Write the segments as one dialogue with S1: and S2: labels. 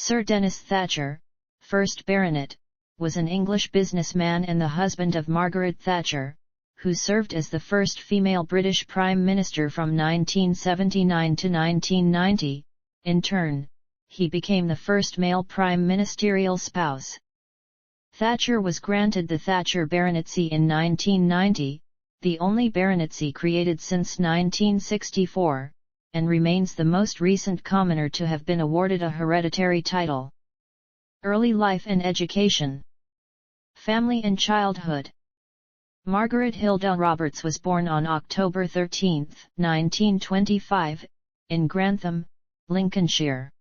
S1: Sir Denis Thatcher, 1st Baronet, was an English businessman and the husband of Margaret Thatcher, who served as the first female British Prime Minister from 1979 to 1990. In turn, he became the first male prime ministerial spouse. Thatcher was granted the Thatcher baronetcy in 1990, the only baronetcy created since 1964, and remains the most recent commoner to have been awarded a hereditary title. Early life and education. Family and childhood. Margaret Hilda Roberts was born on October 13, 1925, in Grantham, Lincolnshire.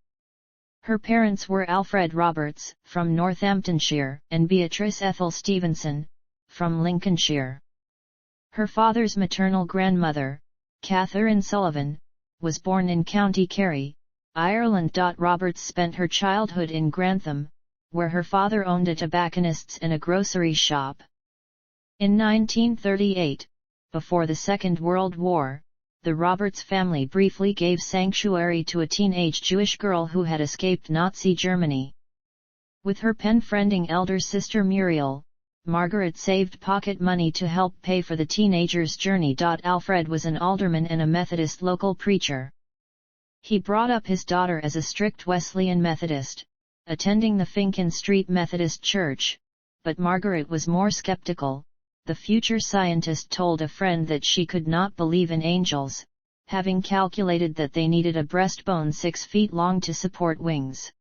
S1: Her parents were Alfred Roberts, from Northamptonshire, and Beatrice Ethel Stevenson, from Lincolnshire. Her father's maternal grandmother, Catherine Sullivan, was born in County Kerry, Ireland. Roberts spent her childhood in Grantham, where her father owned a tobacconist's and a grocery shop. In 1938, before the Second World War, the Roberts family briefly gave sanctuary to a teenage Jewish girl who had escaped Nazi Germany. With her pen-friending elder sister Muriel, Margaret saved pocket money to help pay for the teenager's journey. Alfred was an alderman and a Methodist local preacher. He brought up his daughter as a strict Wesleyan Methodist, attending the Finken Street Methodist Church, but Margaret was more skeptical. The future scientist told a friend that she could not believe in angels, having calculated that they needed a breastbone 6 feet long to support wings.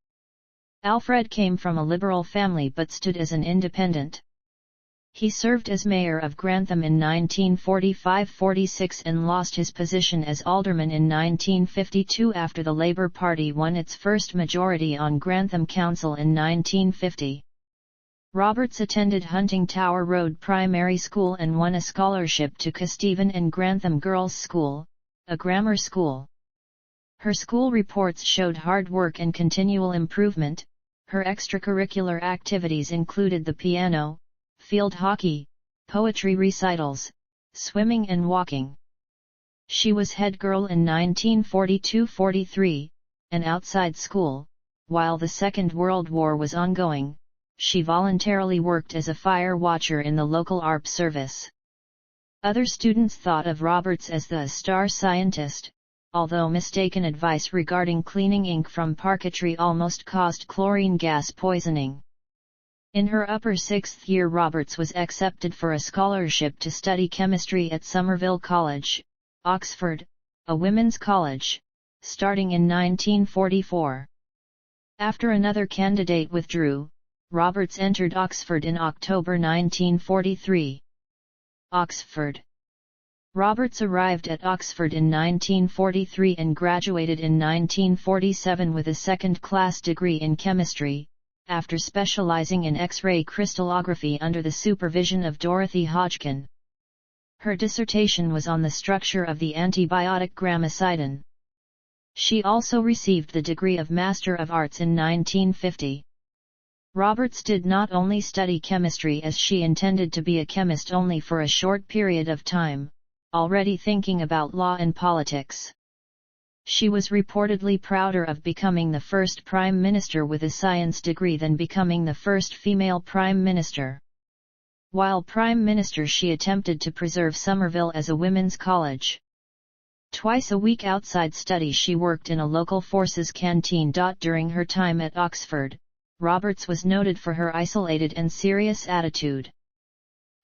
S1: Alfred came from a liberal family but stood as an independent. He served as mayor of Grantham in 1945-46 and lost his position as alderman in 1952 after the Labour Party won its first majority on Grantham Council in 1950. Roberts attended Hunting Tower Road Primary School and won a scholarship to Kesteven and Grantham Girls' School, a grammar school. Her school reports showed hard work and continual improvement. Her extracurricular activities included the piano, field hockey, poetry recitals, swimming and walking. She was head girl in 1942-43, and outside school, while the Second World War was ongoing, she voluntarily worked as a fire watcher in the local ARP service. Other students thought of Roberts as the star scientist, although mistaken advice regarding cleaning ink from parquetry almost caused chlorine gas poisoning. In her upper 6th year, Roberts was accepted for a scholarship to study chemistry at Somerville College, Oxford, a women's college, starting in 1944. After another candidate withdrew, Roberts entered Oxford in October 1943. Oxford. Roberts arrived at Oxford in 1943 and graduated in 1947 with a second-class degree in chemistry, after specializing in X-ray crystallography under the supervision of Dorothy Hodgkin. Her dissertation was on the structure of the antibiotic gramicidin. She also received the degree of Master of Arts in 1950. Roberts did not only study chemistry as she intended to be a chemist only for a short period of time, already thinking about law and politics. She was reportedly prouder of becoming the first prime minister with a science degree than becoming the first female prime minister. While prime minister, she attempted to preserve Somerville as a women's college. Twice a week outside study she worked in a local forces canteen. During her time at Oxford, Roberts was noted for her isolated and serious attitude.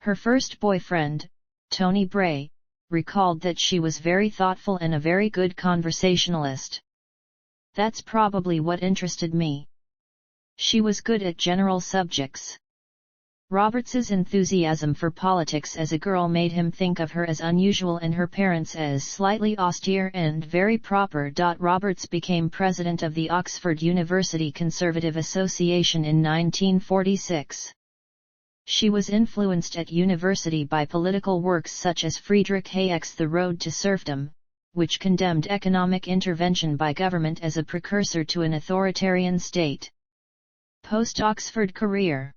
S1: Her first boyfriend, Tony Bray, recalled that she was very thoughtful and a very good conversationalist. "That's probably what interested me. She was good at general subjects." Roberts's enthusiasm for politics as a girl made him think of her as unusual and her parents as slightly austere and very proper. Roberts became president of the Oxford University Conservative Association in 1946. She was influenced at university by political works such as Friedrich Hayek's The Road to Serfdom, which condemned economic intervention by government as a precursor to an authoritarian state. Post-Oxford career.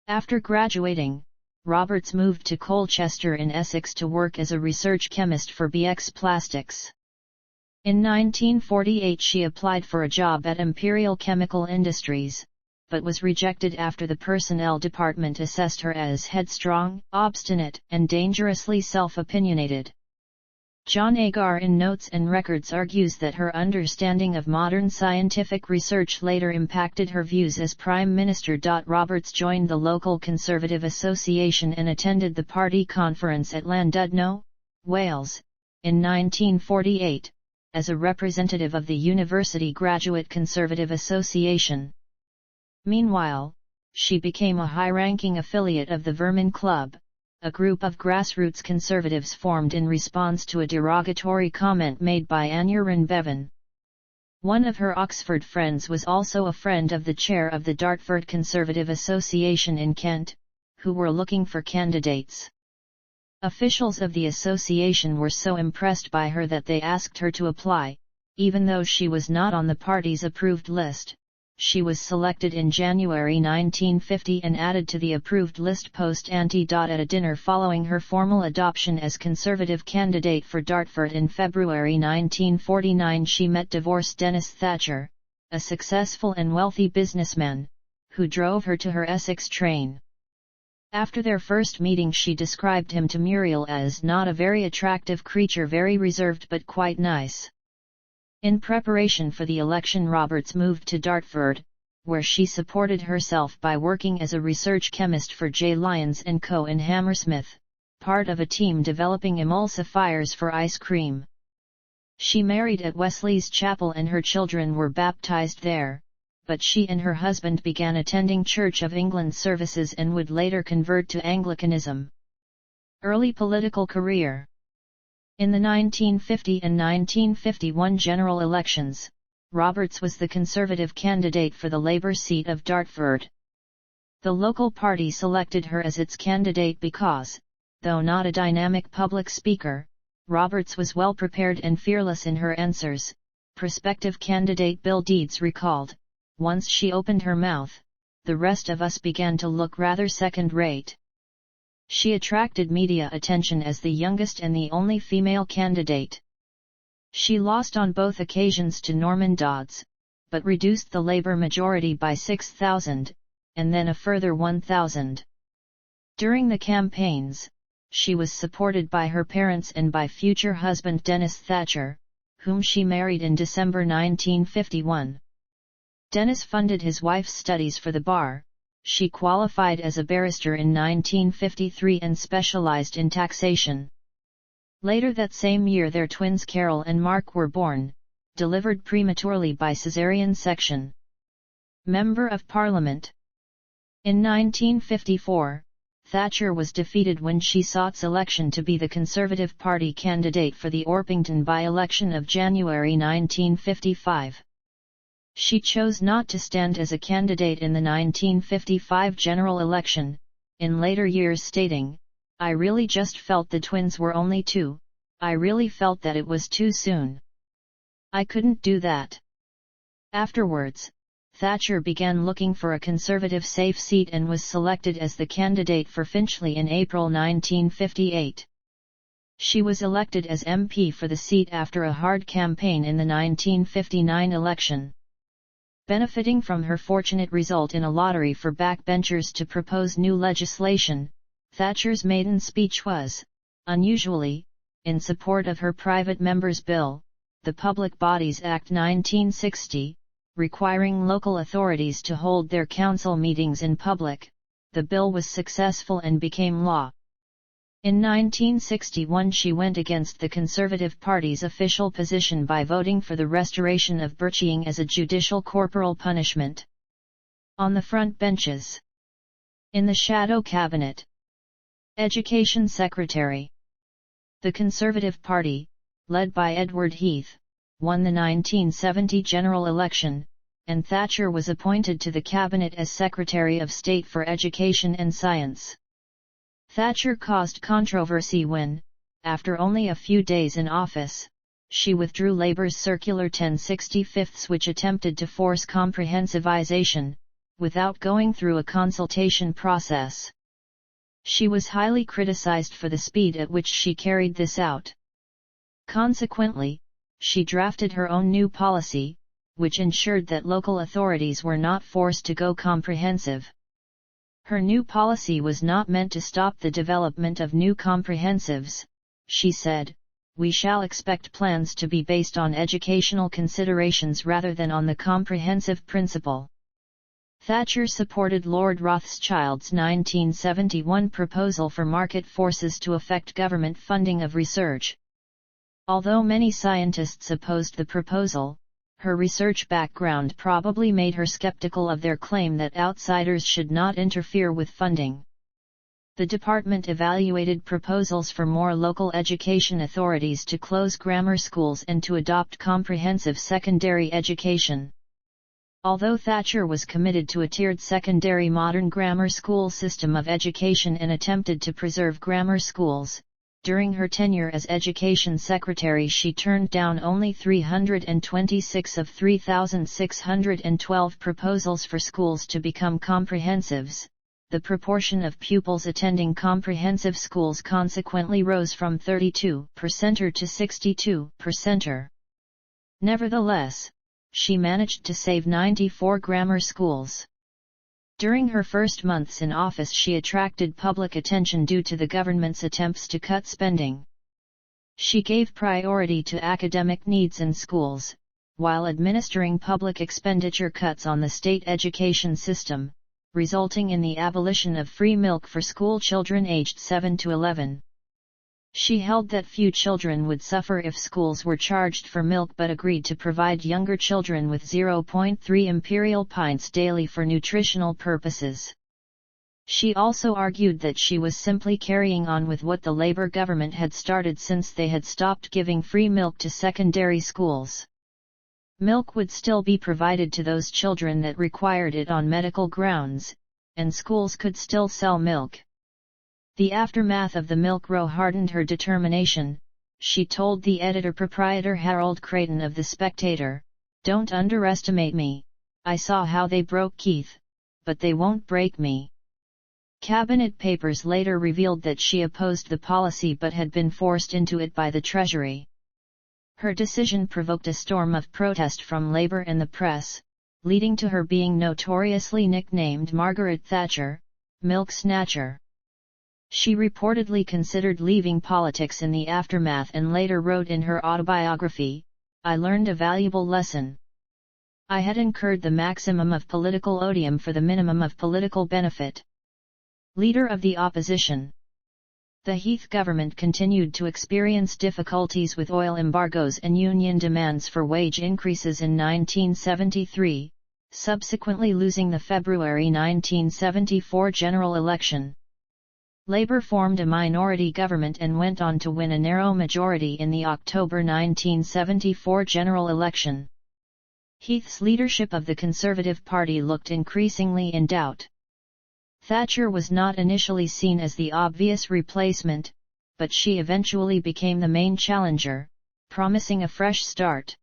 S1: After graduating, Roberts moved to Colchester in Essex to work as a research chemist for BX Plastics. In 1948 she applied for a job at Imperial Chemical Industries, but was rejected after the personnel department assessed her as headstrong, obstinate, and dangerously self-opinionated. John Agar in Notes and Records argues that her understanding of modern scientific research later impacted her views as Prime Minister. Roberts joined the local Conservative Association and attended the party conference at Llandudno, Wales, in 1948, as a representative of the University Graduate Conservative Association. Meanwhile, she became a high-ranking affiliate of the Vermin Club, a group of grassroots conservatives formed in response to a derogatory comment made by Aneurin Bevan. One of her Oxford friends was also a friend of the chair of the Dartford Conservative Association in Kent, who were looking for candidates. Officials of the association were so impressed by her that they asked her to apply, even though she was not on the party's approved list. She was selected in January 1950 and added to the approved list post ante. At a dinner following her formal adoption as Conservative candidate for Dartford in February 1949 she met divorced Denis Thatcher, a successful and wealthy businessman, who drove her to her Essex train. After their first meeting she described him to Muriel as not a very attractive creature, very reserved but quite nice. In preparation for the election Roberts moved to Dartford, where she supported herself by working as a research chemist for J. Lyons & Co. in Hammersmith, part of a team developing emulsifiers for ice cream. She married at Wesley's Chapel and her children were baptized there, but she and her husband began attending Church of England services and would later convert to Anglicanism. Early political career. In the 1950 and 1951 general elections, Roberts was the Conservative candidate for the Labour seat of Dartford. The local party selected her as its candidate because, though not a dynamic public speaker, Roberts was well prepared and fearless in her answers. Prospective candidate Bill Deeds recalled, "Once she opened her mouth, the rest of us began to look rather second-rate." She attracted media attention as the youngest and the only female candidate. She lost on both occasions to Norman Dodds, but reduced the Labour majority by 6,000, and then a further 1,000. During the campaigns, she was supported by her parents and by future husband Denis Thatcher, whom she married in December 1951. Denis funded his wife's studies for the bar. She qualified as a barrister in 1953 and specialized in taxation. Later that same year their twins Carol and Mark were born, delivered prematurely by caesarean section. Member of Parliament. In 1954, Thatcher was defeated when she sought selection to be the Conservative Party candidate for the Orpington by-election of January 1955. She chose not to stand as a candidate in the 1955 general election, in later years stating, "I really just felt the twins were only two, I really felt that it was too soon. I couldn't do that." Afterwards, Thatcher began looking for a Conservative safe seat and was selected as the candidate for Finchley in April 1958. She was elected as MP for the seat after a hard campaign in the 1959 election. Benefiting from her fortunate result in a lottery for backbenchers to propose new legislation, Thatcher's maiden speech was, unusually, in support of her private member's bill, the Public Bodies Act 1960, requiring local authorities to hold their council meetings in public. The bill was successful and became law. In 1961 she went against the Conservative Party's official position by voting for the restoration of birching as a judicial corporal punishment. On the front benches. In the shadow cabinet. Education Secretary. The Conservative Party, led by Edward Heath, won the 1970 general election, and Thatcher was appointed to the cabinet as Secretary of State for Education and Science. Thatcher caused controversy when, after only a few days in office, she withdrew Labour's Circular 1065 which attempted to force comprehensivization, without going through a consultation process. She was highly criticised for the speed at which she carried this out. Consequently, she drafted her own new policy, which ensured that local authorities were not forced to go comprehensive. Her new policy was not meant to stop the development of new comprehensives, she said. We shall expect plans to be based on educational considerations rather than on the comprehensive principle. Thatcher supported Lord Rothschild's 1971 proposal for market forces to affect government funding of research. Although many scientists opposed the proposal, her research background probably made her skeptical of their claim that outsiders should not interfere with funding. The department evaluated proposals for more local education authorities to close grammar schools and to adopt comprehensive secondary education. Although Thatcher was committed to a tiered secondary modern grammar school system of education and attempted to preserve grammar schools, during her tenure as Education Secretary she turned down only 326 of 3,612 proposals for schools to become comprehensives. The proportion of pupils attending comprehensive schools consequently rose from 32% to 62%. Nevertheless, she managed to save 94 grammar schools. During her first months in office she attracted public attention due to the government's attempts to cut spending. She gave priority to academic needs in schools, while administering public expenditure cuts on the state education system, resulting in the abolition of free milk for school children aged 7 to 11. She held that few children would suffer if schools were charged for milk but agreed to provide younger children with 0.3 imperial pints daily for nutritional purposes. She also argued that she was simply carrying on with what the Labour government had started since they had stopped giving free milk to secondary schools. Milk would still be provided to those children that required it on medical grounds, and schools could still sell milk. The aftermath of the milk row hardened her determination. She told the editor-proprietor Harold Creighton of The Spectator, "Don't underestimate me. I saw how they broke Keith, but they won't break me." Cabinet papers later revealed that she opposed the policy but had been forced into it by the Treasury. Her decision provoked a storm of protest from Labour and the press, leading to her being notoriously nicknamed Margaret Thatcher, Milk Snatcher. She reportedly considered leaving politics in the aftermath and later wrote in her autobiography, "I learned a valuable lesson. I had incurred the maximum of political odium for the minimum of political benefit." Leader of the opposition. The Heath government continued to experience difficulties with oil embargoes and union demands for wage increases in 1973, subsequently losing the February 1974 general election. Labour formed a minority government and went on to win a narrow majority in the October 1974 general election. Heath's leadership of the Conservative Party looked increasingly in doubt. Thatcher was not initially seen as the obvious replacement, but she eventually became the main challenger, promising a fresh start.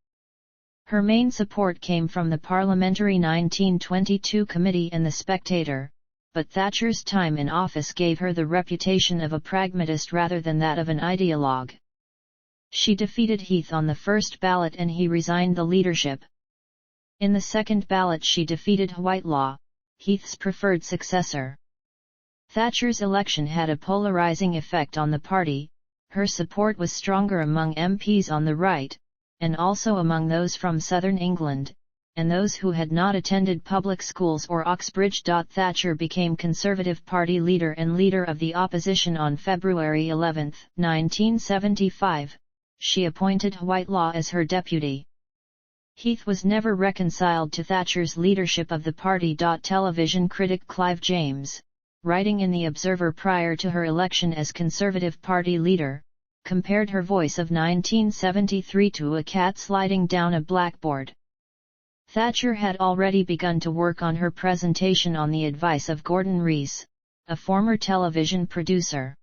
S1: Her main support came from the parliamentary 1922 committee and The Spectator, but Thatcher's time in office gave her the reputation of a pragmatist rather than that of an ideologue. She defeated Heath on the first ballot and he resigned the leadership. In the second ballot she defeated Whitelaw, Heath's preferred successor. Thatcher's election had a polarizing effect on the party. Her support was stronger among MPs on the right, and also among those from southern England, and those who had not attended public schools or Oxbridge. Thatcher became Conservative Party leader and leader of the opposition on February 11, 1975. She appointed Whitelaw as her deputy. Heath was never reconciled to Thatcher's leadership of the party. Television critic Clive James, writing in The Observer prior to her election as Conservative Party leader, compared her voice of 1973 to a cat sliding down a blackboard. Thatcher had already begun to work on her presentation on the advice of Gordon Rees, a former television producer.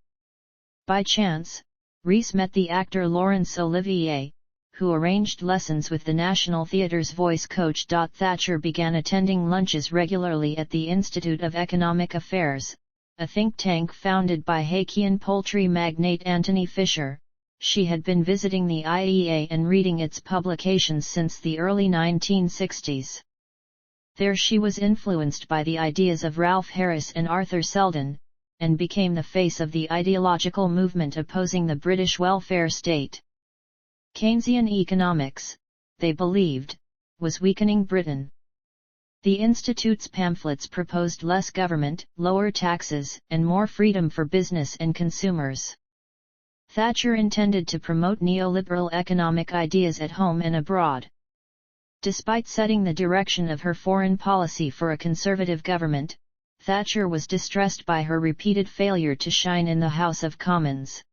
S1: By chance, Rees met the actor Laurence Olivier, who arranged lessons with the National Theatre's voice coach. Thatcher began attending lunches regularly at the Institute of Economic Affairs, a think tank founded by Hakean poultry magnate Anthony Fisher. She had been visiting the IEA and reading its publications since the early 1960s. There she was influenced by the ideas of Ralph Harris and Arthur Selden, and became the face of the ideological movement opposing the British welfare state. Keynesian economics, they believed, was weakening Britain. The Institute's pamphlets proposed less government, lower taxes, and more freedom for business and consumers. Thatcher intended to promote neoliberal economic ideas at home and abroad. Despite setting the direction of her foreign policy for a conservative government, Thatcher was distressed by her repeated failure to shine in the House of Commons.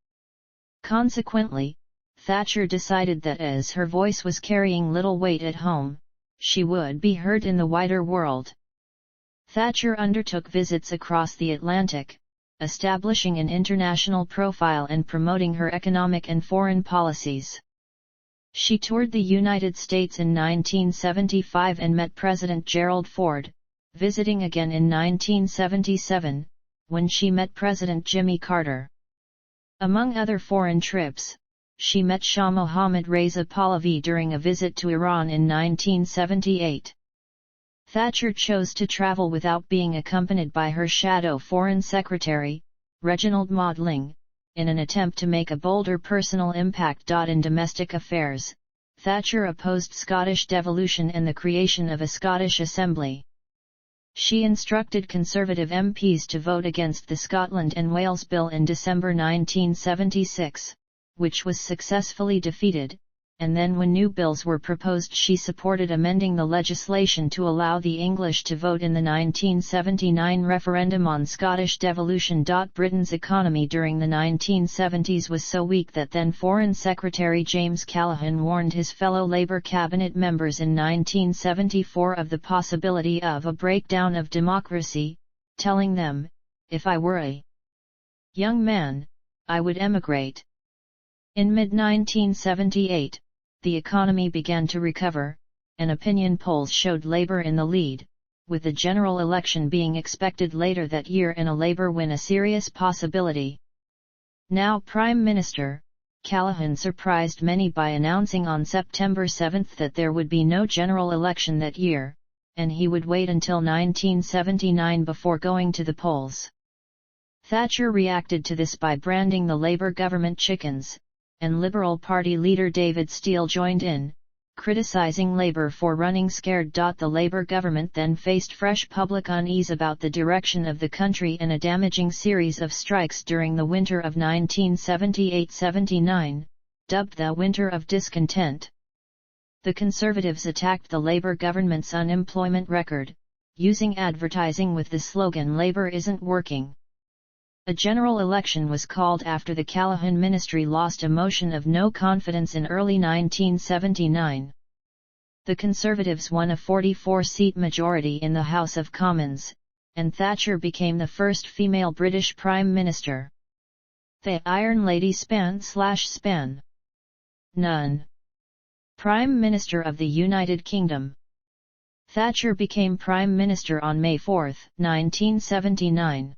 S1: Consequently, Thatcher decided that as her voice was carrying little weight at home, she would be heard in the wider world. Thatcher undertook visits across the Atlantic, establishing an international profile and promoting her economic and foreign policies. She toured the United States in 1975 and met President Gerald Ford, visiting again in 1977, when she met President Jimmy Carter. Among other foreign trips, she met Shah Mohammad Reza Pahlavi during a visit to Iran in 1978. Thatcher chose to travel without being accompanied by her shadow Foreign Secretary, Reginald Maudling, in an attempt to make a bolder personal impact. In domestic affairs, Thatcher opposed Scottish devolution and the creation of a Scottish Assembly. She instructed Conservative MPs to vote against the Scotland and Wales Bill in December 1976, which was successfully defeated, and then when new bills were proposed she supported amending the legislation to allow the English to vote in the 1979 referendum on Scottish devolution. Britain's economy during the 1970s was so weak that then Foreign Secretary James Callaghan warned his fellow Labour cabinet members in 1974 of the possibility of a breakdown of democracy, telling them, "If I were a young man, I would emigrate." In mid-1978, the economy began to recover, and opinion polls showed Labour in the lead, with the general election being expected later that year and a Labour win a serious possibility. Now Prime Minister, Callaghan surprised many by announcing on September 7 that there would be no general election that year, and he would wait until 1979 before going to the polls. Thatcher reacted to this by branding the Labour government chickens, and Liberal Party leader David Steel joined in, criticising Labour for running scared. The Labour government then faced fresh public unease about the direction of the country and a damaging series of strikes during the winter of 1978-79, dubbed the Winter of Discontent. The Conservatives attacked the Labour government's unemployment record, using advertising with the slogan "Labour isn't working." A general election was called after the Callaghan ministry lost a motion of no confidence in early 1979. The Conservatives won a 44-seat majority in the House of Commons, and Thatcher became the first female British Prime Minister. The Iron Lady /span. None. Prime Minister of the United Kingdom. Thatcher became Prime Minister on May 4, 1979.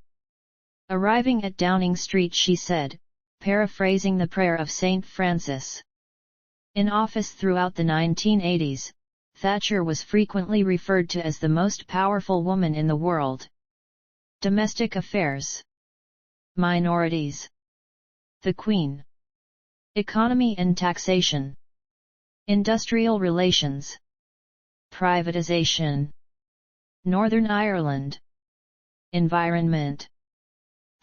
S1: Arriving at Downing Street she said, paraphrasing the prayer of St. Francis. In office throughout the 1980s, Thatcher was frequently referred to as the most powerful woman in the world. Domestic affairs. Minorities. The Queen. Economy and taxation. Industrial relations. Privatization. Northern Ireland. Environment.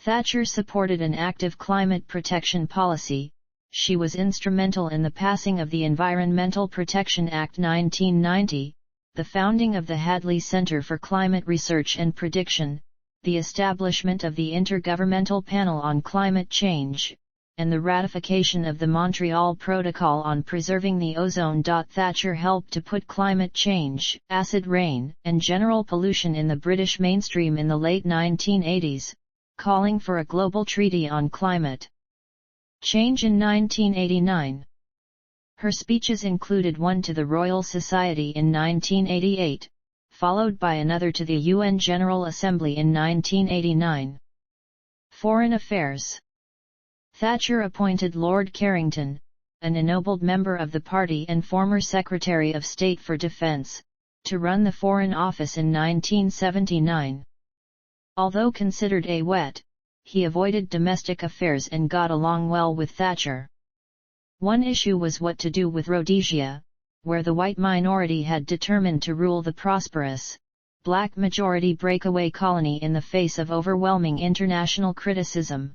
S1: Thatcher supported an active climate protection policy. She was instrumental in the passing of the Environmental Protection Act 1990, the founding of the Hadley Centre for Climate Research and Prediction, the establishment of the Intergovernmental Panel on Climate Change, and the ratification of the Montreal Protocol on Preserving the Ozone. Thatcher helped to put climate change, acid rain, and general pollution in the British mainstream in the late 1980s, calling for a global treaty on climate change in 1989. Her speeches included one to the Royal Society in 1988, followed by another to the UN General Assembly in 1989. Foreign affairs. Thatcher appointed Lord Carrington, an ennobled member of the party and former Secretary of State for Defence, to run the Foreign Office in 1979. Although considered a wet, he avoided domestic affairs and got along well with Thatcher. One issue was what to do with Rhodesia, where the white minority had determined to rule the prosperous, black majority breakaway colony in the face of overwhelming international criticism.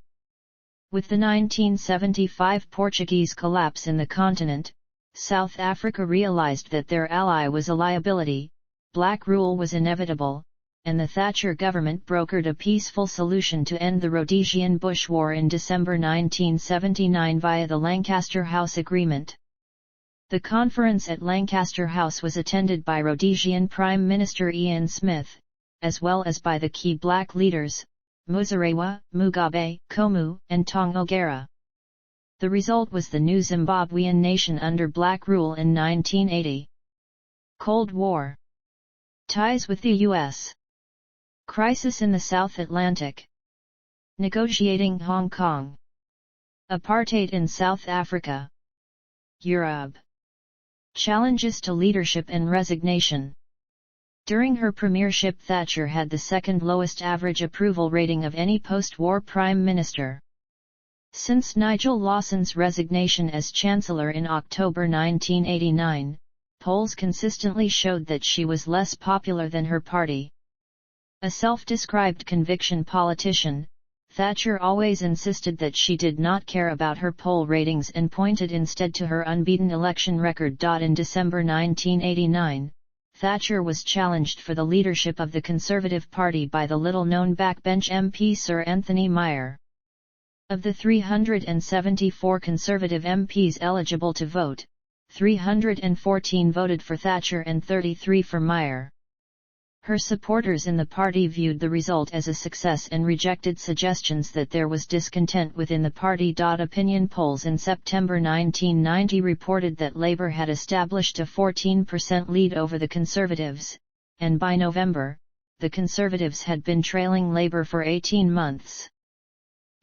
S1: With the 1975 Portuguese collapse in the continent, South Africa realized that their ally was a liability, black rule was inevitable, and the Thatcher government brokered a peaceful solution to end the Rhodesian Bush War in December 1979 via the Lancaster House Agreement. The conference at Lancaster House was attended by Rhodesian Prime Minister Ian Smith, as well as by the key black leaders, Muzorewa, Mugabe, Komu, and Tongogera. The result was the new Zimbabwean nation under black rule in 1980. Cold War. Ties with the U.S. Crisis in the South Atlantic. Negotiating Hong Kong. Apartheid in South Africa. Europe. Challenges to leadership and resignation. During her premiership, Thatcher had the second lowest average approval rating of any post-war prime minister. Since Nigel Lawson's resignation as Chancellor in October 1989, polls consistently showed that she was less popular than her party. A self-described conviction politician, Thatcher always insisted that she did not care about her poll ratings and pointed instead to her unbeaten election record. In December 1989, Thatcher was challenged for the leadership of the Conservative Party by the little-known backbench MP Sir Anthony Meyer. Of the 374 Conservative MPs eligible to vote, 314 voted for Thatcher and 33 for Meyer. Her supporters in the party viewed the result as a success and rejected suggestions that there was discontent within the party. Opinion polls in September 1990 reported that Labour had established a 14% lead over the Conservatives, and by November, the Conservatives had been trailing Labour for 18 months.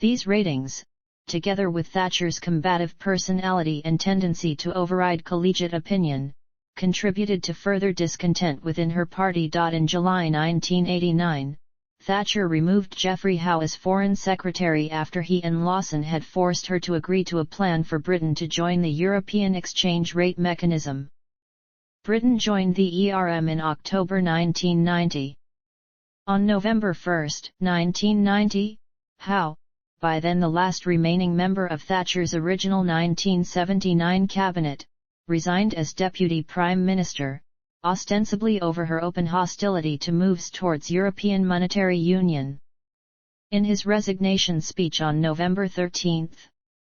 S1: These ratings, together with Thatcher's combative personality and tendency to override collegiate opinion, contributed to further discontent within her party. In July 1989, Thatcher removed Geoffrey Howe as Foreign Secretary after he and Lawson had forced her to agree to a plan for Britain to join the European exchange rate mechanism. Britain joined the ERM in October 1990. On November 1, 1990, Howe, by then the last remaining member of Thatcher's original 1979 cabinet, resigned as Deputy Prime Minister, ostensibly over her open hostility to moves towards European monetary union. In his resignation speech on November 13,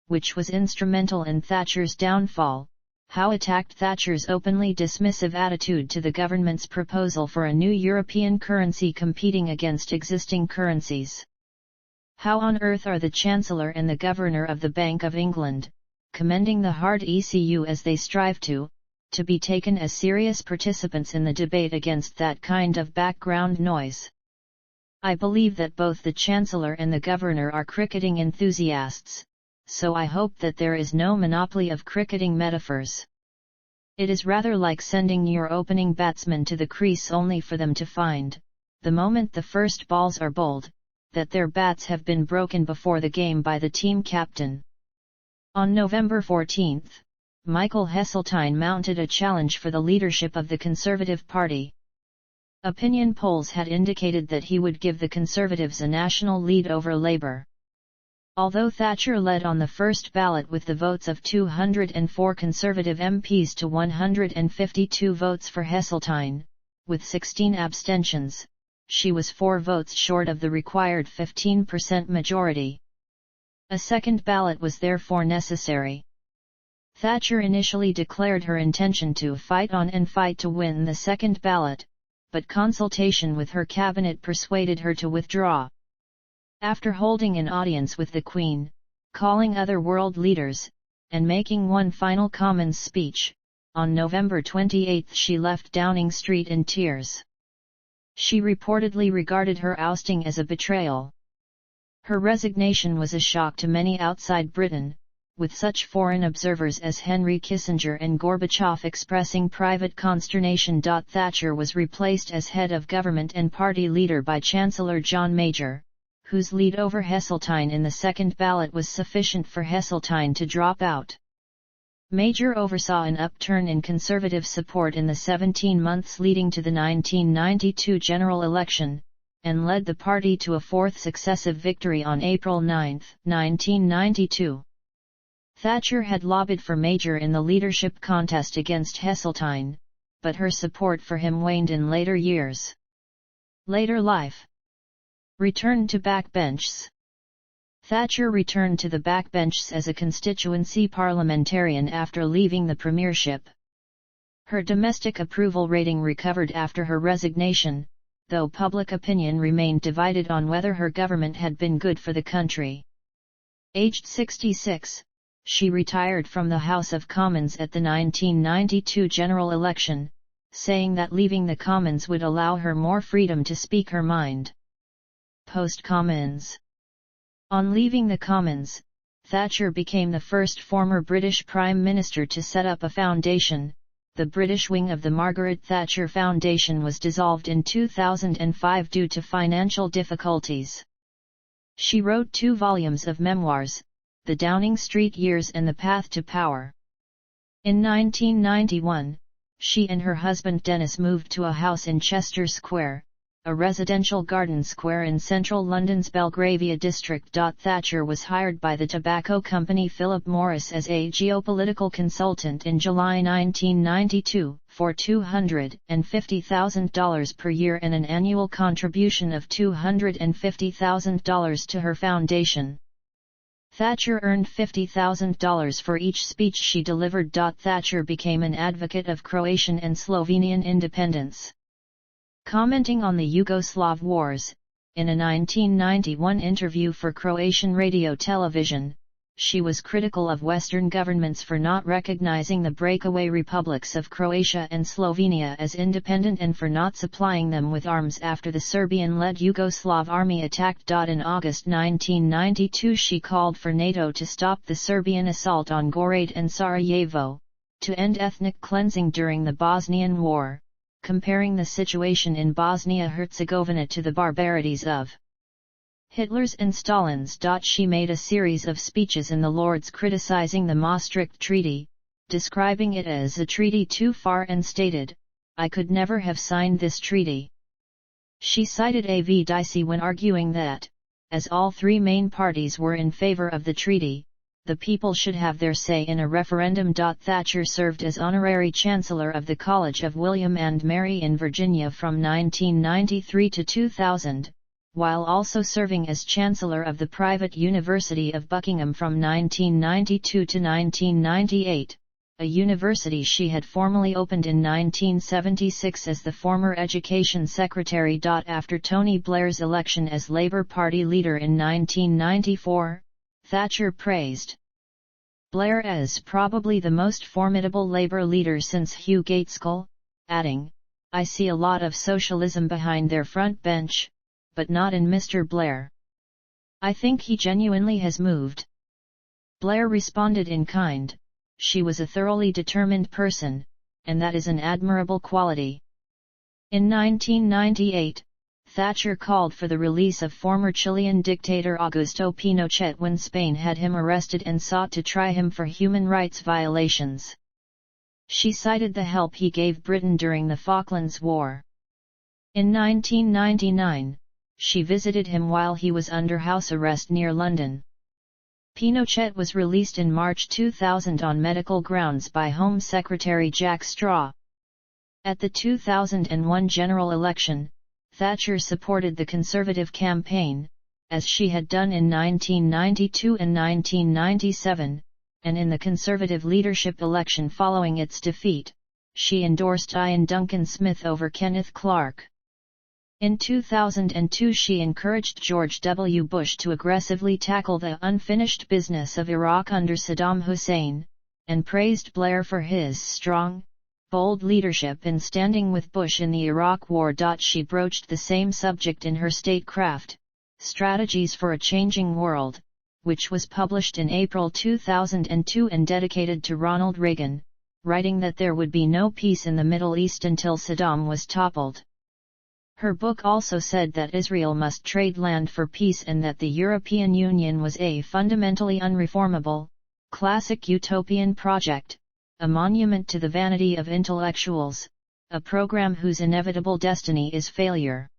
S1: which was instrumental in Thatcher's downfall, Howe attacked Thatcher's openly dismissive attitude to the government's proposal for a new European currency competing against existing currencies. How on earth are the Chancellor and the Governor of the Bank of England, commending the hard ECU as they strive to be taken as serious participants in the debate against that kind of background noise? I believe that both the Chancellor and the Governor are cricketing enthusiasts, so I hope that there is no monopoly of cricketing metaphors. It is rather like sending your opening batsmen to the crease only for them to find, the moment the first balls are bowled, that their bats have been broken before the game by the team captain. On November 14, Michael Heseltine mounted a challenge for the leadership of the Conservative Party. Opinion polls had indicated that he would give the Conservatives a national lead over Labour. Although Thatcher led on the first ballot with the votes of 204 Conservative MPs to 152 votes for Heseltine, with 16 abstentions, she was 4 votes short of the required 15% majority. A second ballot was therefore necessary. Thatcher initially declared her intention to fight on and fight to win the second ballot, but consultation with her cabinet persuaded her to withdraw. After holding an audience with the Queen, calling other world leaders, and making one final Commons speech, on November 28 she left Downing Street in tears. She reportedly regarded her ousting as a betrayal. Her resignation was a shock to many outside Britain, with such foreign observers as Henry Kissinger and Gorbachev expressing private consternation. Thatcher was replaced as head of government and party leader by Chancellor John Major, whose lead over Heseltine in the second ballot was sufficient for Heseltine to drop out. Major oversaw an upturn in Conservative support in the 17 months leading to the 1992 general election, and led the party to a fourth successive victory on April 9, 1992. Thatcher had lobbied for Major in the leadership contest against Heseltine, but her support for him waned in later years. Later life. Return to backbenches. Thatcher returned to the backbenches as a constituency parliamentarian after leaving the premiership. Her domestic approval rating recovered after her resignation, though public opinion remained divided on whether her government had been good for the country. Aged 66, she retired from the House of Commons at the 1992 general election, saying that leaving the Commons would allow her more freedom to speak her mind. Post-Commons. On leaving the Commons, Thatcher became the first former British Prime Minister to set up a foundation. The British wing of the Margaret Thatcher Foundation was dissolved in 2005 due to financial difficulties. She wrote 2 volumes of memoirs, The Downing Street Years and The Path to Power. In 1991, she and her husband Denis moved to a house in Chester Square, a residential garden square in central London's Belgravia district. Thatcher was hired by the tobacco company Philip Morris as a geopolitical consultant in July 1992, for $250,000 per year and an annual contribution of $250,000 to her foundation. Thatcher earned $50,000 for each speech she delivered. Thatcher became an advocate of Croatian and Slovenian independence. Commenting on the Yugoslav wars, in a 1991 interview for Croatian radio television, she was critical of Western governments for not recognizing the breakaway republics of Croatia and Slovenia as independent and for not supplying them with arms after the Serbian-led Yugoslav army attacked. In August 1992 she called for NATO to stop the Serbian assault on Gorađe and Sarajevo, to end ethnic cleansing during the Bosnian War, comparing the situation in Bosnia-Herzegovina to the barbarities of Hitler's and Stalin's. She made a series of speeches in the Lords criticizing the Maastricht Treaty, describing it as a treaty too far and stated, "I could never have signed this treaty." She cited A.V. Dicey when arguing that, as all 3 main parties were in favor of the treaty, the people should have their say in a referendum. Thatcher served as honorary Chancellor of the College of William and Mary in Virginia from 1993 to 2000, while also serving as Chancellor of the private University of Buckingham from 1992 to 1998, a university she had formally opened in 1976 as the former Education Secretary. After Tony Blair's election as Labour Party leader in 1994, Thatcher praised Blair as probably the most formidable Labour leader since Hugh Gaitskell, adding, "I see a lot of socialism behind their front bench, but not in Mr. Blair. I think he genuinely has moved." Blair responded in kind, "She was a thoroughly determined person, and that is an admirable quality." In 1998, Thatcher called for the release of former Chilean dictator Augusto Pinochet when Spain had him arrested and sought to try him for human rights violations. She cited the help he gave Britain during the Falklands War. In 1999, she visited him while he was under house arrest near London. Pinochet was released in March 2000 on medical grounds by Home Secretary Jack Straw. At the 2001 general election, Thatcher supported the Conservative campaign, as she had done in 1992 and 1997, and in the Conservative leadership election following its defeat, she endorsed Ian Duncan Smith over Kenneth Clarke. In 2002 she encouraged George W. Bush to aggressively tackle the unfinished business of Iraq under Saddam Hussein, and praised Blair for his strong, bold leadership in standing with Bush in the Iraq War. She broached the same subject in her statecraft, Strategies for a Changing World, which was published in April 2002 and dedicated to Ronald Reagan, writing that there would be no peace in the Middle East until Saddam was toppled. Her book also said that Israel must trade land for peace and that the European Union was a fundamentally unreformable, classic utopian project, a monument to the vanity of intellectuals, a program whose inevitable destiny is failure.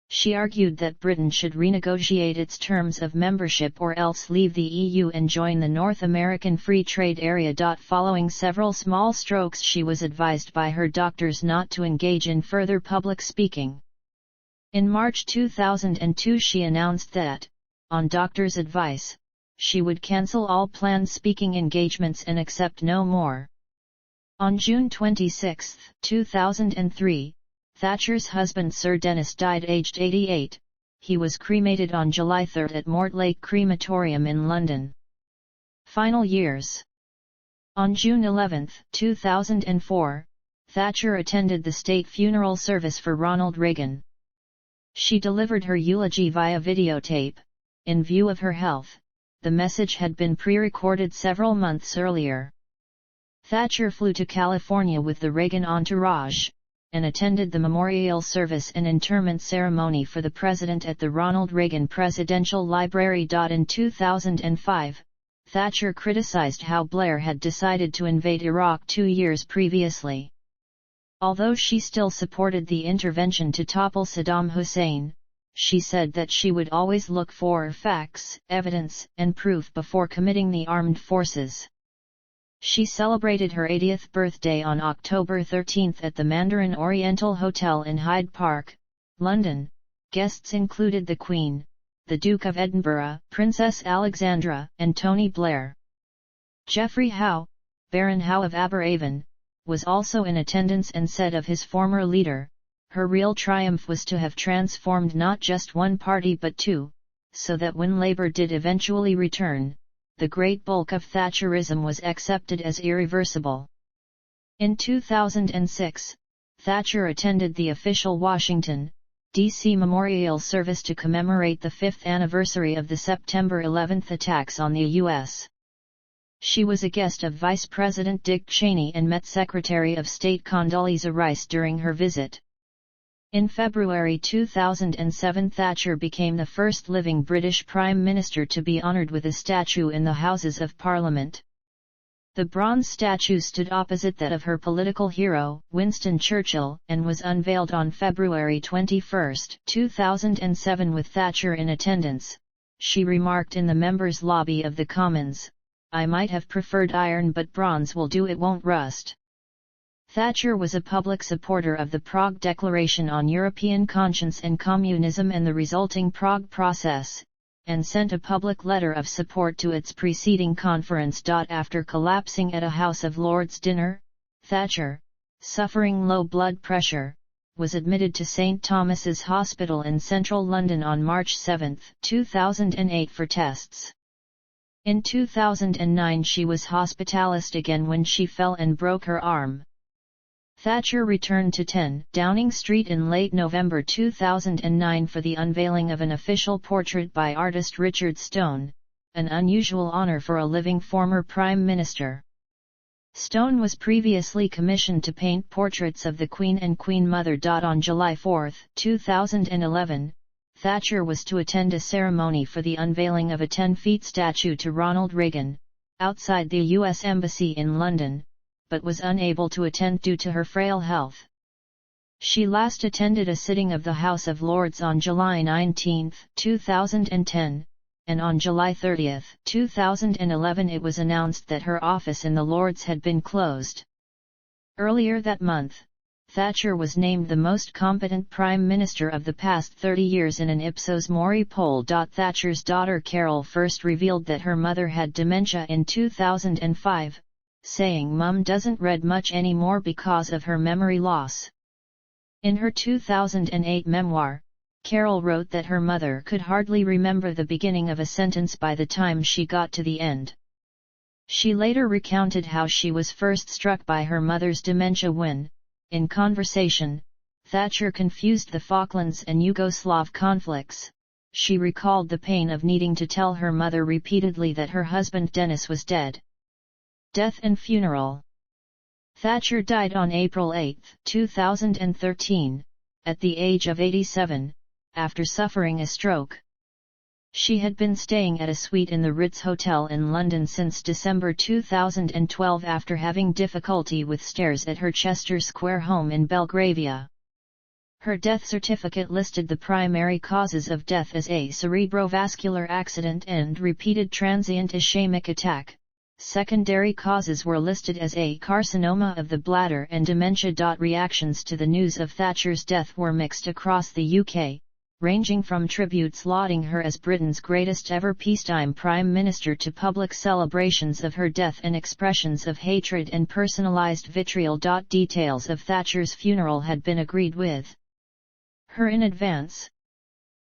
S1: She argued that Britain should renegotiate its terms of membership or else leave the EU and join the North American Free Trade Area. Following several small strokes, she was advised by her doctors not to engage in further public speaking. In March 2002 she announced that, on doctors' advice, she would cancel all planned speaking engagements and accept no more. On June 26, 2003, Thatcher's husband Sir Denis died aged 88. He was cremated on July 3 at Mortlake Crematorium in London. Final years. On June 11, 2004, Thatcher attended the state funeral service for Ronald Reagan. She delivered her eulogy via videotape. In view of her health, the message had been pre-recorded several months earlier. Thatcher flew to California with the Reagan entourage, and attended the memorial service and interment ceremony for the president at the Ronald Reagan Presidential Library. In 2005, Thatcher criticized how Blair had decided to invade Iraq 2 years previously. Although she still supported the intervention to topple Saddam Hussein, she said that she would always look for facts, evidence, and proof before committing the armed forces. She celebrated her 80th birthday on October 13 at the Mandarin Oriental Hotel in Hyde Park, London. Guests included the Queen, the Duke of Edinburgh, Princess Alexandra, and Tony Blair. Geoffrey Howe, Baron Howe of Aberavon, was also in attendance and said of his former leader, "Her real triumph was to have transformed not just one party but two, so that when Labour did eventually return, the great bulk of Thatcherism was accepted as irreversible." In 2006, Thatcher attended the official Washington, D.C. memorial service to commemorate the 5th anniversary of the September 11 attacks on the U.S. She was a guest of Vice President Dick Cheney and met Secretary of State Condoleezza Rice during her visit. In February 2007, Thatcher became the first living British Prime Minister to be honoured with a statue in the Houses of Parliament. The bronze statue stood opposite that of her political hero, Winston Churchill, and was unveiled on February 21, 2007 with Thatcher in attendance. She remarked in the members' lobby of the Commons, "I might have preferred iron, but bronze will do, it won't rust." Thatcher was a public supporter of the Prague Declaration on European Conscience and Communism and the resulting Prague Process, and sent a public letter of support to its preceding conference. After collapsing at a House of Lords dinner, Thatcher, suffering low blood pressure, was admitted to St Thomas's Hospital in central London on March 7, 2008 for tests. In 2009 she was hospitalised again when she fell and broke her arm. Thatcher returned to 10 Downing Street in late November 2009 for the unveiling of an official portrait by artist Richard Stone, an unusual honour for a living former Prime Minister. Stone was previously commissioned to paint portraits of the Queen and Queen Mother. On July 4, 2011, Thatcher was to attend a ceremony for the unveiling of a 10-feet statue to Ronald Reagan, outside the U.S. Embassy in London, but was unable to attend due to her frail health. She last attended a sitting of the House of Lords on July 19, 2010, and on July 30, 2011 it was announced that her office in the Lords had been closed. Earlier that month, Thatcher was named the most competent Prime Minister of the past 30 years in an Ipsos Mori poll. Thatcher's daughter Carol first revealed that her mother had dementia in 2005, saying Mum doesn't read much anymore because of her memory loss. In her 2008 memoir, Carol wrote that her mother could hardly remember the beginning of a sentence by the time she got to the end. She later recounted how she was first struck by her mother's dementia when, in conversation, Thatcher confused the Falklands and Yugoslav conflicts. she recalled the pain of needing to tell her mother repeatedly that her husband Denis was dead. Death and funeral. Thatcher died on April 8, 2013, at the age of 87, after suffering a stroke. She had been staying at a suite in the Ritz Hotel in London since December 2012 after having difficulty with stairs at her Chester Square home in Belgravia. Her death certificate listed the primary causes of death as a cerebrovascular accident and repeated transient ischemic attack. Secondary causes were listed as a carcinoma of the bladder and dementia. Reactions to the news of Thatcher's death were mixed across the UK, ranging from tributes lauding her as Britain's greatest ever peacetime Prime Minister to public celebrations of her death and expressions of hatred and personalised vitriol. Details of Thatcher's funeral had been agreed with her in advance.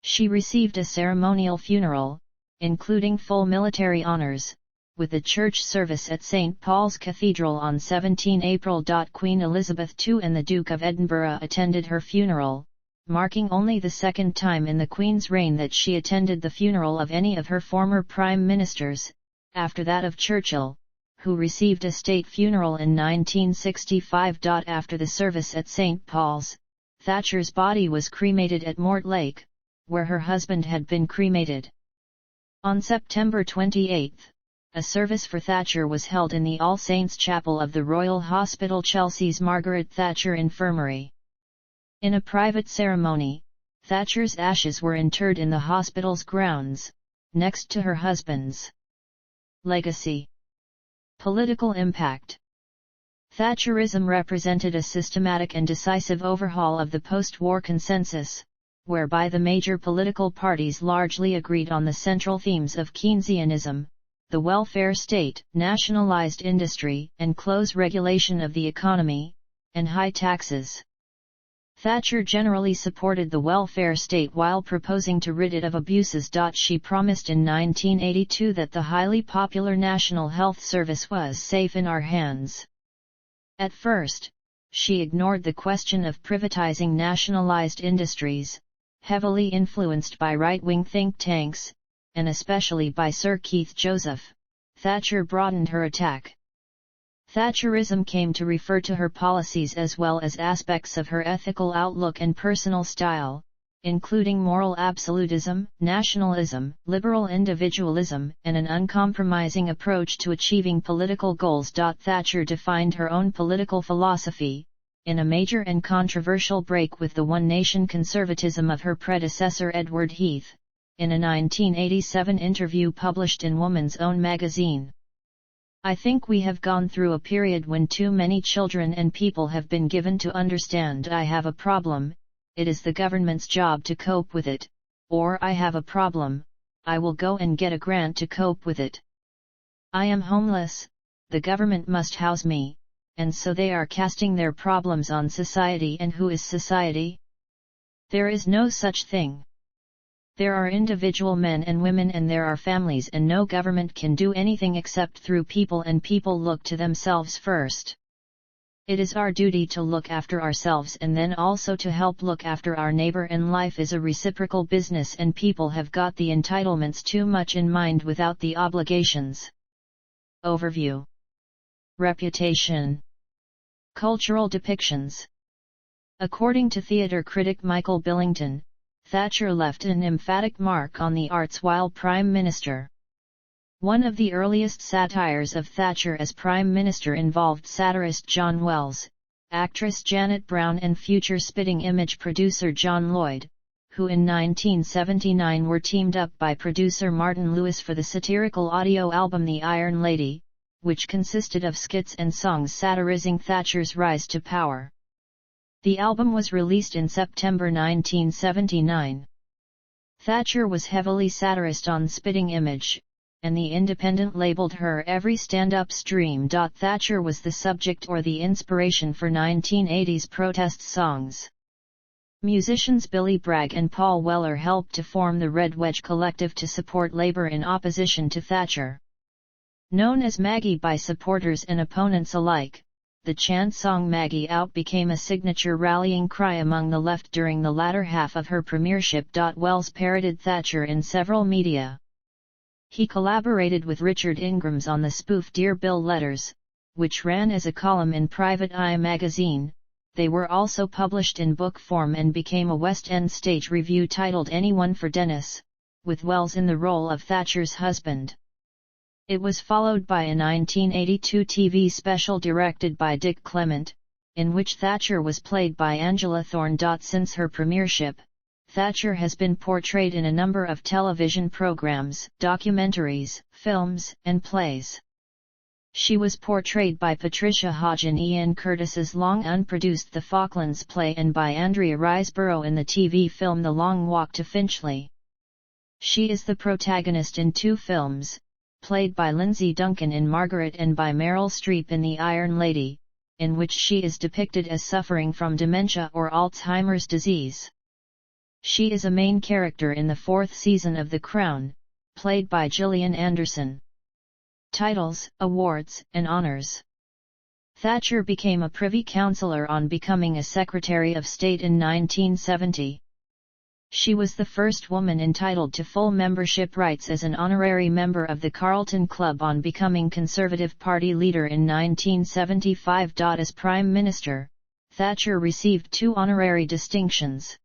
S1: She received a ceremonial funeral, including full military honours, with a church service at St Paul's Cathedral on 17 April. Queen Elizabeth II and the Duke of Edinburgh attended her funeral, marking only the second time in the Queen's reign that she attended the funeral of any of her former prime ministers, after that of Churchill, who received a state funeral in 1965. After the service at St Paul's, Thatcher's body was cremated at Mortlake, where her husband had been cremated. On September 28, a service for Thatcher was held in the All Saints Chapel of the Royal Hospital Chelsea's Margaret Thatcher Infirmary. In a private ceremony, Thatcher's ashes were interred in the hospital's grounds, next to her husband's. Legacy. Political impact. Thatcherism represented a systematic and decisive overhaul of the post-war consensus, whereby the major political parties largely agreed on the central themes of Keynesianism, the welfare state, nationalized industry and close regulation of the economy, and high taxes. Thatcher generally supported the welfare state while proposing to rid it of abuses. She promised in 1982 that the highly popular National Health Service was safe in our hands. At first, she ignored the question of privatizing nationalized industries, heavily influenced by right-wing think tanks, and especially by Sir Keith Joseph. Thatcher broadened her attack. Thatcherism came to refer to her policies as well as aspects of her ethical outlook and personal style, including moral absolutism, nationalism, liberal individualism, and an uncompromising approach to achieving political goals. Thatcher defined her own political philosophy, in a major and controversial break with the one-nation conservatism of her predecessor Edward Heath, in a 1987 interview published in Woman's Own magazine. I think we have gone through a period when too many children and people have been given to understand I have a problem, it is the government's job to cope with it, or I have a problem, I will go and get a grant to cope with it. I am homeless, the government must house me, and so they are casting their problems on society. And who is society? There is no such thing. There are individual men and women and there are families, and no government can do anything except through people, and people look to themselves first. It is our duty to look after ourselves and then also to help look after our neighbor, and life is a reciprocal business, and people have got the entitlements too much in mind without the obligations. Overview. Reputation. Cultural depictions. According to theatre critic Michael Billington, Thatcher left an emphatic mark on the arts while Prime Minister. One of the earliest satires of Thatcher as Prime Minister involved satirist John Wells, actress Janet Brown and future Spitting Image producer John Lloyd, who in 1979 were teamed up by producer Martin Lewis for the satirical audio album The Iron Lady, which consisted of skits and songs satirizing Thatcher's rise to power. The album was released in September 1979. Thatcher was heavily satirist on Spitting Image, and The Independent labeled her every stand-up stream. Thatcher was the subject or the inspiration for 1980s protest songs. Musicians Billy Bragg and Paul Weller helped to form the Red Wedge Collective to support Labour in opposition to Thatcher. Known as Maggie by supporters and opponents alike, the chant song Maggie Out became a signature rallying cry among the left during the latter half of her premiership. Wells parodied Thatcher in several media. He collaborated with Richard Ingrams on the spoof Dear Bill letters, which ran as a column in Private Eye magazine. They were also published in book form and became a West End stage review titled Anyone for Denis, with Wells in the role of Thatcher's husband. It was followed by a 1982 TV special directed by Dick Clement, in which Thatcher was played by Angela Thorne. Since her premiership, Thatcher has been portrayed in a number of television programs, documentaries, films, and plays. She was portrayed by Patricia Hodge in Ian Curtis's long unproduced The Falklands play and by Andrea Riseborough in the TV film The Long Walk to Finchley. She is the protagonist in 2 films, played by Lindsay Duncan in Margaret and by Meryl Streep in The Iron Lady, in which she is depicted as suffering from dementia or Alzheimer's disease. She is a main character in the 4th season of The Crown, played by Gillian Anderson. Titles, awards, and honours. Thatcher became a Privy Councillor on becoming a Secretary of State in 1970. She was the first woman entitled to full membership rights as an honorary member of the Carlton Club on becoming Conservative Party leader in 1975. As Prime Minister, Thatcher received 2 honorary distinctions.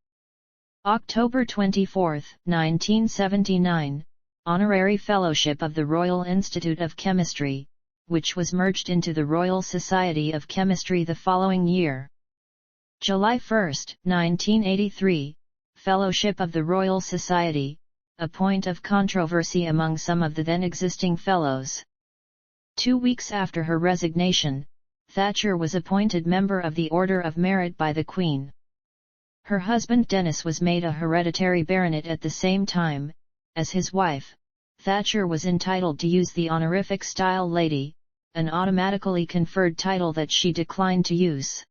S1: October 24, 1979, Honorary Fellowship of the Royal Institute of Chemistry, which was merged into the Royal Society of Chemistry the following year. July 1, 1983, Fellowship of the Royal Society, a point of controversy among some of the then existing fellows. 2 weeks after her resignation, Thatcher was appointed member of the Order of Merit by the Queen. Her husband Denis was made a hereditary baronet at the same time. As his wife, Thatcher was entitled to use the honorific style Lady, an automatically conferred title that she declined to use.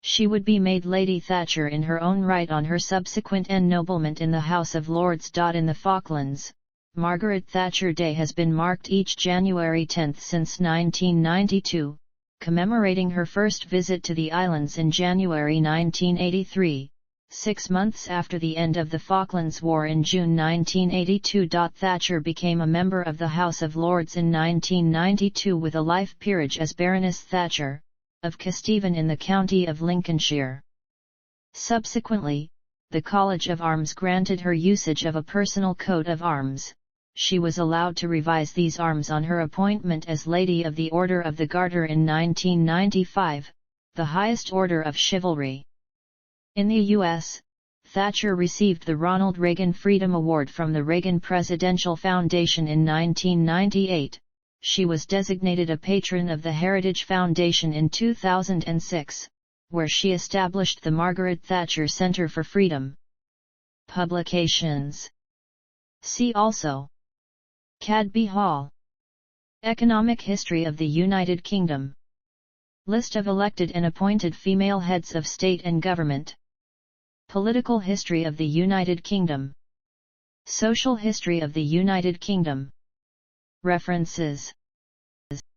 S1: She would be made Lady Thatcher in her own right on her subsequent ennoblement in the House of Lords. In the Falklands, Margaret Thatcher Day has been marked each January 10 since 1992, commemorating her first visit to the islands in January 1983, 6 months after the end of the Falklands War in June 1982. Thatcher became a member of the House of Lords in 1992 with a life peerage as Baroness Thatcher, of Kesteven in the county of Lincolnshire. Subsequently, the College of Arms granted her usage of a personal coat of arms. She was allowed to revise these arms on her appointment as Lady of the Order of the Garter in 1995, the highest order of chivalry. In the U.S., Thatcher received the Ronald Reagan Freedom Award from the Reagan Presidential Foundation in 1998. She was designated a patron of the Heritage Foundation in 2006, where she established the Margaret Thatcher Center for Freedom. Publications. See also: Cadby Hall. Economic history of the United Kingdom. List of elected and appointed female heads of state and government. Political history of the United Kingdom. Social history of the United Kingdom. References.